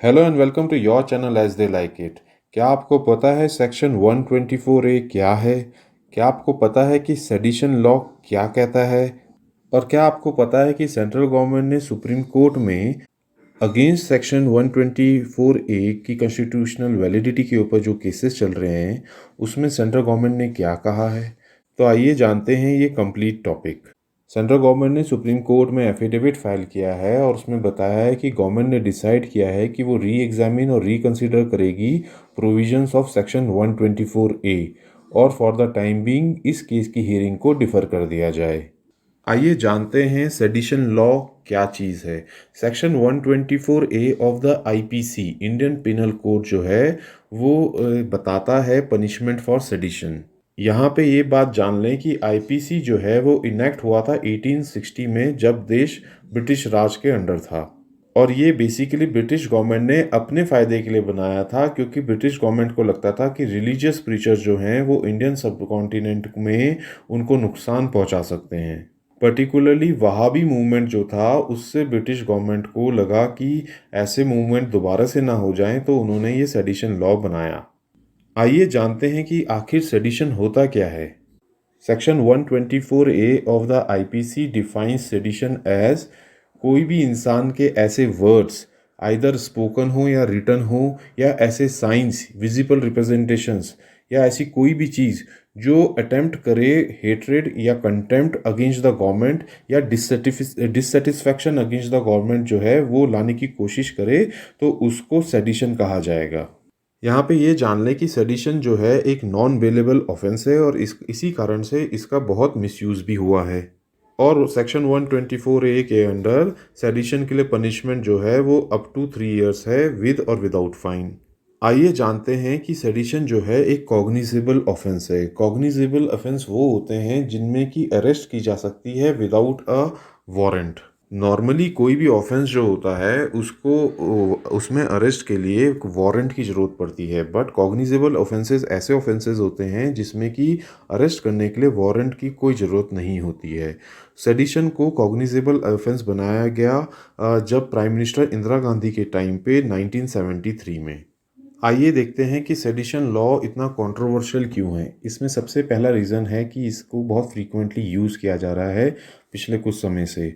Hello and welcome to your channel as they like it. क्या आपको पता है सेक्शन 124A क्या है? क्या आपको पता है कि सेडिशन लॉ क्या कहता है? और क्या आपको पता है कि सेंट्रल गवर्नमेंट ने सुप्रीम कोर्ट में अगेंस्ट सेक्शन 124A की कॉन्स्टिट्यूशनल वैलिडिटी के ऊपर जो केसेस चल रहे हैं उसमें सेंट्रल गवर्नमेंट ने क्या कहा है? तो आइए जानते हैं ये कंप्लीट टॉपिक। सेंट्रल गवर्नमेंट ने सुप्रीम कोर्ट में एफिडेविट फाइल किया है और उसमें बताया है कि गवर्नमेंट ने डिसाइड किया है कि वो री एग्जामिन और रिकंसिडर करेगी प्रोविजंस ऑफ सेक्शन 124A और फॉर द टाइम बीइंग इस केस की हियरिंग को डिफर कर दिया जाए। आइए जानते हैं सेडिशन लॉ क्या चीज़ है। Section 124A of the IPC Indian penal code जो है वो बताता है पनिशमेंट फॉर सेडिशन। यहाँ पे ये बात जान लें कि आईपीसी जो है वो इनेक्ट हुआ था 1860 में जब देश ब्रिटिश राज के अंडर था। और ये बेसिकली ब्रिटिश गवर्नमेंट ने अपने फ़ायदे के लिए बनाया था क्योंकि ब्रिटिश गवर्नमेंट को लगता था कि रिलीजियस प्रीचर्स जो हैं वो इंडियन सब कॉन्टिनेंट में उनको नुकसान पहुंचा सकते हैं। पर्टिकुलरली वहाबी मूवमेंट जो था उससे ब्रिटिश गवर्नमेंट को लगा कि ऐसे मूवमेंट दोबारा से ना हो जाएं, तो उन्होंने ये सेडिशन लॉ बनाया। आइए जानते हैं कि आखिर सेडिशन होता क्या है। Section 124A of the IPC defines sedition as कोई भी इंसान के ऐसे वर्ड्स आइदर स्पोकन हो या रिटन हो या ऐसे साइंस विजिबल रिप्रेजेंटेशंस या ऐसी कोई भी चीज़ जो अटेम्प्ट करे हेट्रेड या कंटेम्प्ट अगेंस्ट द गवर्नमेंट या डिससेटिस्फैक्शन अगेंस्ट द गवर्नमेंट जो है वो लाने की कोशिश करे, तो उसको सेडिशन कहा जाएगा। यहाँ पे ये जान लें कि सेडिशन जो है एक नॉन बेलेबल ऑफेंस है और इसी कारण से इसका बहुत मिसयूज़ भी हुआ है। और सेक्शन 124A के अंडर सेडिशन के लिए पनिशमेंट जो है वो अप टू 3 इयर्स है विद और विदाउट फाइन। आइए जानते हैं कि सेडिशन जो है एक कॉग्निजेबल ऑफेंस है। कॉग्निजेबल ऑफेंस वो होते हैं जिनमें कि अरेस्ट की जा सकती है विदाउट अ वारंट। नॉर्मली कोई भी ऑफेंस जो होता है उसको उसमें अरेस्ट के लिए वारंट की ज़रूरत पड़ती है, बट कॉग्निजेबल ऑफेंसेस ऐसे ऑफेंसेस होते हैं जिसमें कि अरेस्ट करने के लिए वारंट की कोई ज़रूरत नहीं होती है। सेडिशन को कॉग्निजेबल ऑफेंस बनाया गया जब प्राइम मिनिस्टर इंदिरा गांधी के टाइम पे 1973 में। आइए देखते हैं कि सेडिशन लॉ इतना कंट्रोवर्शियल क्यों है। इसमें सबसे पहला रीज़न है कि इसको बहुत फ्रीक्वेंटली यूज़ किया जा रहा है पिछले कुछ समय से।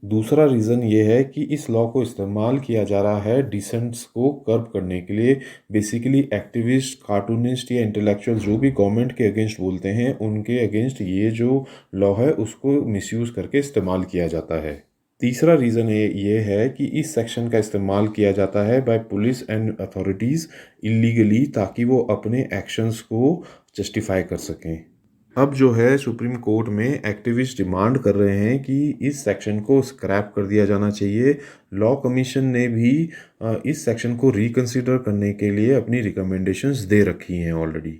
दूसरा रीज़न ये है कि इस लॉ को इस्तेमाल किया जा रहा है डिसेंट्स को कर्ब करने के लिए। बेसिकली एक्टिविस्ट, कार्टूनिस्ट या इंटेलेक्चुअल जो भी गवर्नमेंट के अगेंस्ट बोलते हैं उनके अगेंस्ट ये जो लॉ है उसको मिसयूज़ करके इस्तेमाल किया जाता है। तीसरा रीज़न ये है कि इस सेक्शन का इस्तेमाल किया जाता है by police and authorities illegally, ताकि वो अपने एक्शंस को जस्टिफाई कर सकें। अब जो है सुप्रीम कोर्ट में एक्टिविस्ट डिमांड कर रहे हैं कि इस सेक्शन को स्क्रैप कर दिया जाना चाहिए। लॉ कमीशन ने भी इस सेक्शन को रिकंसिडर करने के लिए अपनी रिकमेंडेशंस दे रखी हैं ऑलरेडी।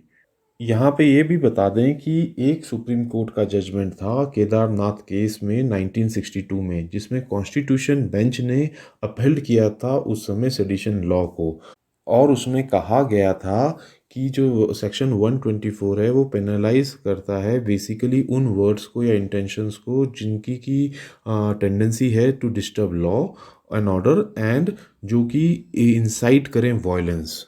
यहाँ पे ये भी बता दें कि एक सुप्रीम कोर्ट का जजमेंट था केदारनाथ केस में 1962 में, जिसमें कॉन्स्टिट्यूशन बेंच ने अपहेल्ड किया था उस समय सेडिशन लॉ को। और उसमें कहा गया था कि जो सेक्शन 124 है वो पेनलाइज करता है बेसिकली उन वर्ड्स को या इंटेंशंस को जिनकी की टेंडेंसी है to disturb law and order and जो कि इंसाइट करें वॉयलेंस।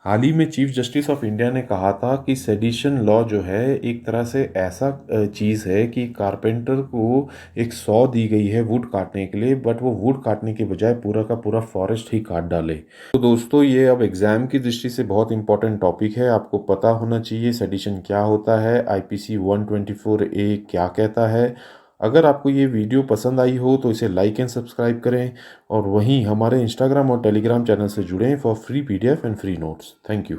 हाल ही में चीफ जस्टिस ऑफ इंडिया ने कहा था कि सेडिशन लॉ जो है एक तरह से ऐसा चीज़ है कि कारपेंटर को एक सॉ दी गई है वुड काटने के लिए, बट वो वुड काटने के बजाय पूरा का पूरा फॉरेस्ट ही काट डाले। तो दोस्तों ये अब एग्ज़ाम की दृष्टि से बहुत इंपॉर्टेंट टॉपिक है, आपको पता होना चाहिए सेडिशन क्या होता है, आईपीसी 124A क्या कहता है। अगर आपको ये वीडियो पसंद आई हो तो इसे लाइक एंड सब्सक्राइब करें और वहीं हमारे इंस्टाग्राम और टेलीग्राम चैनल से जुड़ें for free PDF and free notes. Thank you.